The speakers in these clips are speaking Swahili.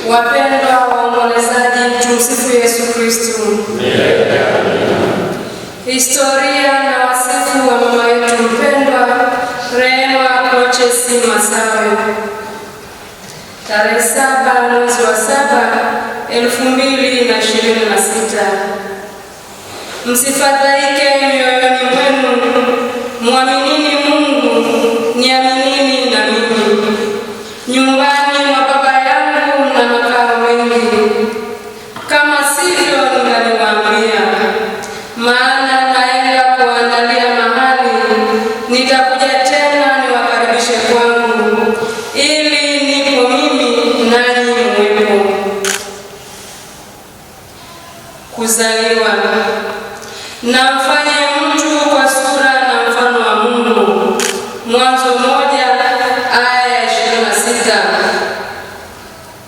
Wapendwa waombolezaji, tumsifu Yesu Kristo. Historia na wasifu wa mama yetu mpendwa Rehema Prochesi Masawe. Tarehe 7 mwezi wa 7, 2026. Msifadhaike mioyoni mwenu, muaminini Mungu, niaminini na mimi. Nyumbani mwa Baba yangu na makao mengi, kama sivyo ningaliwaambia. Maana naenda kuandalia mahali, nitakuja tena niwakaribishe kwangu, ili nipo mimi nanyi mwepo. Kuzaliwa. Na mfanye mtu kwa sura na mfano wa Mungu. Mwanzo 1 aya 26.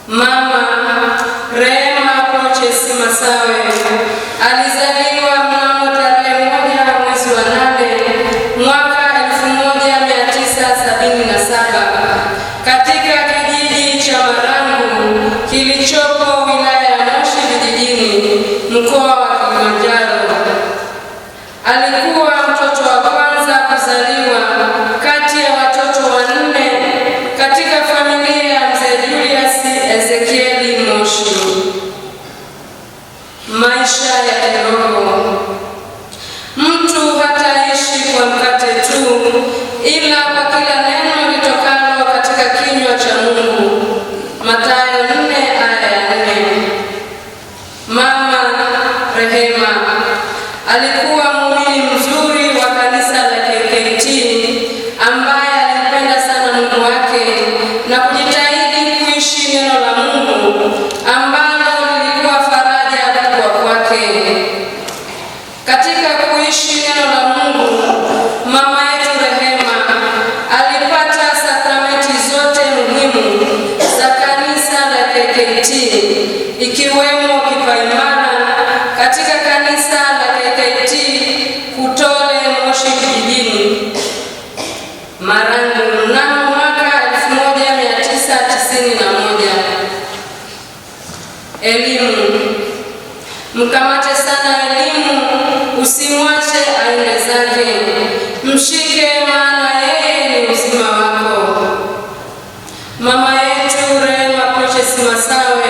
Mama Rehema Prochesi Masawe alizaliwa mnamo tarehe 1 mwezi wa 8 mwaka 1977 katika kijiji cha Marangu kilichopo wilaya ya Moshi vijijini, mkoa wa Kilimanjaro. Alikuwa mtoto wa kwanza kuzaliwa kati ya watoto 4 katika familia ya Mzee Julius Ezekieli Moshi. Maisha ya kiroho. Mtu hataishi kwa mkate tu, ila kwa kila neno litokalo katika kinywa cha Mungu. Mathayo 4 aya ya 4. Mama Rehema alikuwa muumini mzuri wa kanisa la KKKT ambaye alipenda sana Mungu wake na kujitahidi kuishi neno la Mungu ambalo lilikuwa faraja kubwa kwake. Katika kuishi neno la Mungu, mama yetu Rehema alipata sakramenti zote muhimu za kanisa la KKKT, ikiwemo kipaimara katika kanisa la KKKT Kutole Moshi vijijini Marangu mnamo mwaka 1991. Elimu. Mkamate sana elimu, usimwache aende zake. Mshike, maana yeye ni uzima wako. Mama yetu Rehema Prochesi Masawe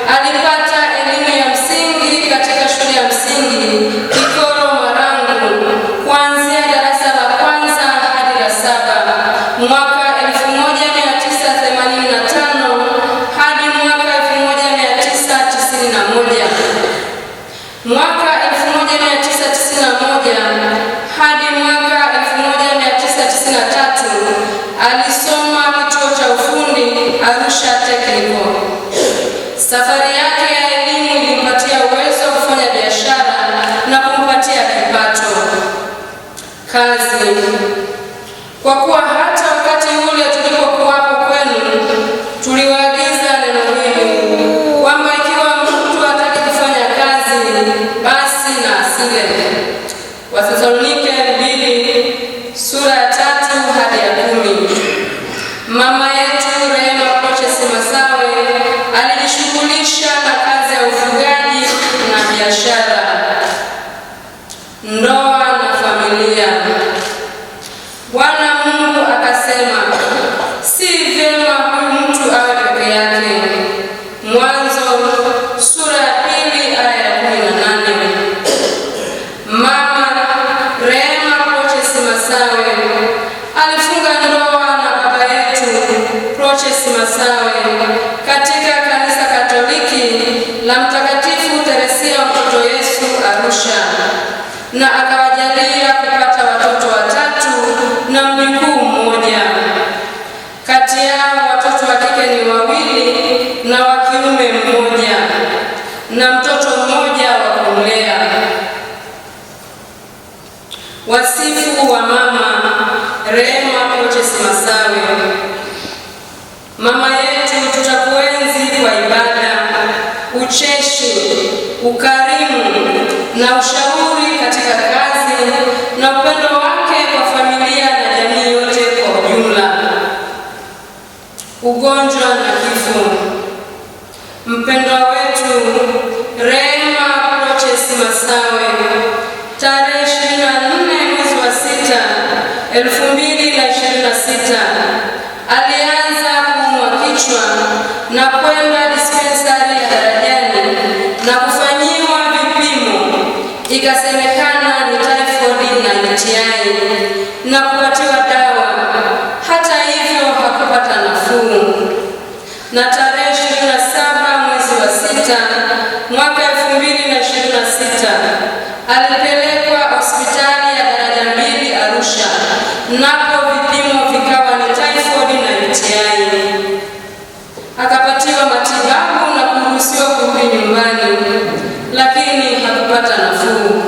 alipata elimu ya msingi katika shule ya msingi Kikoro Marangu kuanzia darasa la 1 hadi la 7 mwaka 1985 hadi mwaka 1991. Mwaka 1991 hadi mwaka 1993 alisoma kituo cha ufundi Arusha Technical. Safari yake ya elimu ilimpatia uwezo wa kufanya biashara na kumpatia kipato. Kazi. Kwa kuwa hata wakati ule tulipokuwapo kwenu, tuliwaagiza neno hili kwamba ikiwa mtu hataki kufanya kazi, basi na asile. Wathesalonike 2 sura ya 3 hadi ya 10. Mama yetu Rehema Prochesi Masawe alijishughulisha na kazi ya ufugaji na biashara. Ndoa na familia. Bwana Mungu akasema, si vyema huyu mtu awe peke yake. Mwanzo sura ya 2 aya ya 18. Mama Rehema Prochesi Masawe alifunga ndoa na baba yetu Prochesi Masawe katika kanisa Katoliki la Mtakatifu Teresia Mtoto Yesu Arusha, na akawajalia kupata watoto 3 na mjukuu mmoja. Kati yao watoto wa kike ni 2 na wa kiume 1 na mtoto mmoja wa kumlea. Wasifu wa mama Rehema Prochesi Masawe. Mama yetu, tutakuenzi kwa ibada, ucheshi, ukarimu na ushauri katika kazi na upendo wake kwa familia na jamii yote kwa ujumla. Ugonjwa na kifo. mpendwa wetu Rehema Proches Masawe tarehe 24 mwezi wa 6, 2026 alianza kuumwa kichwa na kwenda dispensari ya Darajani na kufanyiwa vipimo, ikasemekana ni typhoid na UTI na kupatiwa dawa. Hata hivyo hakupata nafuu, na tarehe 27 mwezi wa 6 mwaka 2026 alipelekwa hospitali ya Daraja 2 Arusha, napo vipimo vikawa ni typhoid na UTI. Akapatiwa matibabu na kuruhusiwa kurudi nyumbani, lakini hakupata nafuu.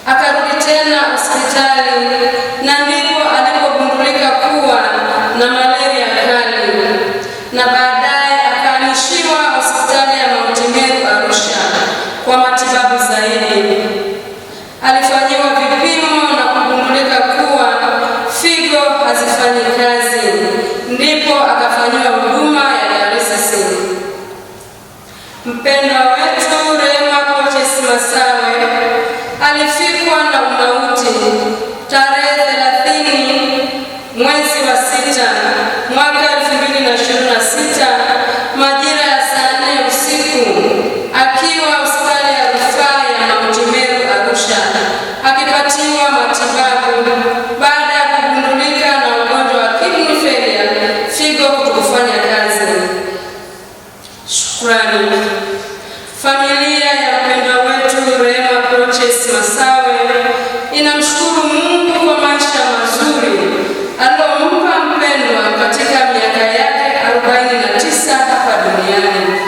Akarudi tena hospitali na ndipo alipogundulika kuwa na malaria kali, na baadaye akahamishiwa hospitali ya Mount Meru Arusha kwa matibabu zaidi. Alifanyiwa vipimo na kugundulika kuwa figo hazifanyi kazi, ndipo akafanyiwa huduma ya dialysis. Mpendwa wetu Rehema Proches Masawe alifikwa na umauti tarehe 30 mwezi wa 6 mwaka 2026 majira ya saa 4 usiku akiwa hospitali ya rufaa ya Mount Meru Arusha akipatiwa matibabu baada ya kugundulika na ugonjwa wa kidney failure, figo kutokufanya kazi. Shukrani. Familia ya mpendwa wetu Rehema Proches Masawe inamshukuru Mungu kwa maisha mazuri aliyompa mpendwa katika miaka yake 49 hapa duniani.